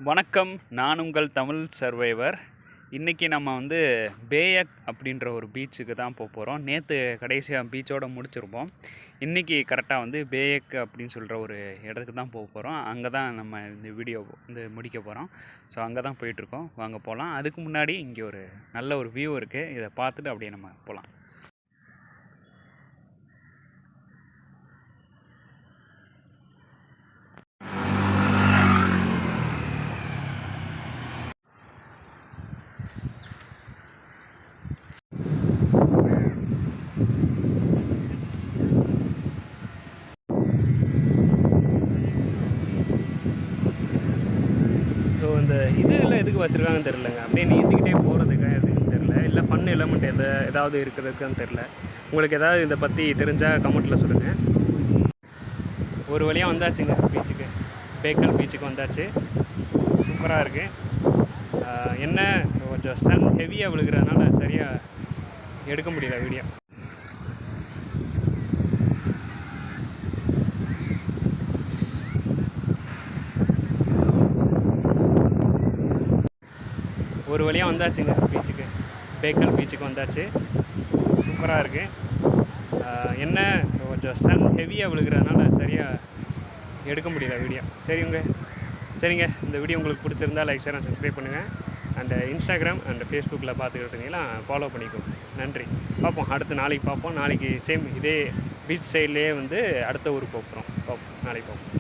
வணக்கம். நான் உங்கள் தமிழ் சர்வைவர். இன்றைக்கி நம்ம பேயக் அப்படின்ற ஒரு பீச்சுக்கு தான் போகிறோம். நேற்று கடைசியாக பீச்சோடு முடிச்சிருப்போம். இன்றைக்கி கரெக்டாக பேயக் அப்படின்னு சொல்கிற ஒரு இடத்துக்கு தான் போகிறோம். அங்கே தான் நம்ம இந்த வீடியோ முடிக்க போகிறோம். ஸோ அங்கே தான் போயிட்டுருக்கோம். வாங்க போகலாம். அதுக்கு முன்னாடி இங்கே ஒரு நல்ல ஒரு வியூ இருக்குது. இதை பார்த்துட்டு அப்படியே நம்ம போகலாம். ஸோ இந்த இதெல்லாம் எதுக்கு வச்சுருக்காங்கன்னு தெரிலங்க. அப்படியே நீந்திக்கிட்டே போகிறதுக்கு எதுக்குன்னு தெரில. இல்லை ஃபன் எலமெண்ட் ஏதாவது இருக்கிறதுக்குன்னு தெரில. உங்களுக்கு ஏதாவது இதை பற்றி தெரிஞ்சால் கமெண்ட்டில் சொல்லுங்கள். ஒரு வழியாக வந்தாச்சுங்க பீச்சுக்கு. பேக்கல் பீச்சுக்கு வந்தாச்சு. சூப்பராக இருக்குது. என்ன கொஞ்சம் சன் ஹெவியாக விழுகிறதுனால சரியாக எடுக்க முடியல வீடியோ. ஒரு வழியாக வந்தாச்சுங்க பீச்சுக்கு. பேக்கல் பீச்சுக்கு வந்தாச்சு. சூப்பராக இருக்குது. என்ன கொஞ்சம் சன் ஹெவியாக விழுகிறதுனால சரியாக எடுக்க முடியல வீடியோ. சரிங்க. இந்த வீடியோ உங்களுக்கு பிடிச்சிருந்தா லைக், ஷேர் அண்ட் சப்ஸ்கிரைப் பண்ணுங்கள். அண்ட் இன்ஸ்டாகிராம் அண்ட் ஃபேஸ்புக்கில் பார்த்துக்கிட்டீங்கன்னா ஃபாலோ பண்ணிக்கோங்க. நன்றி. பார்ப்போம். நாளைக்கு பார்ப்போம். நாளைக்கு சேம் இதே பீச் சைட்லேயே அடுத்த ஊருக்கு பார்ப்போம். நாளைக்கு பார்ப்போம்.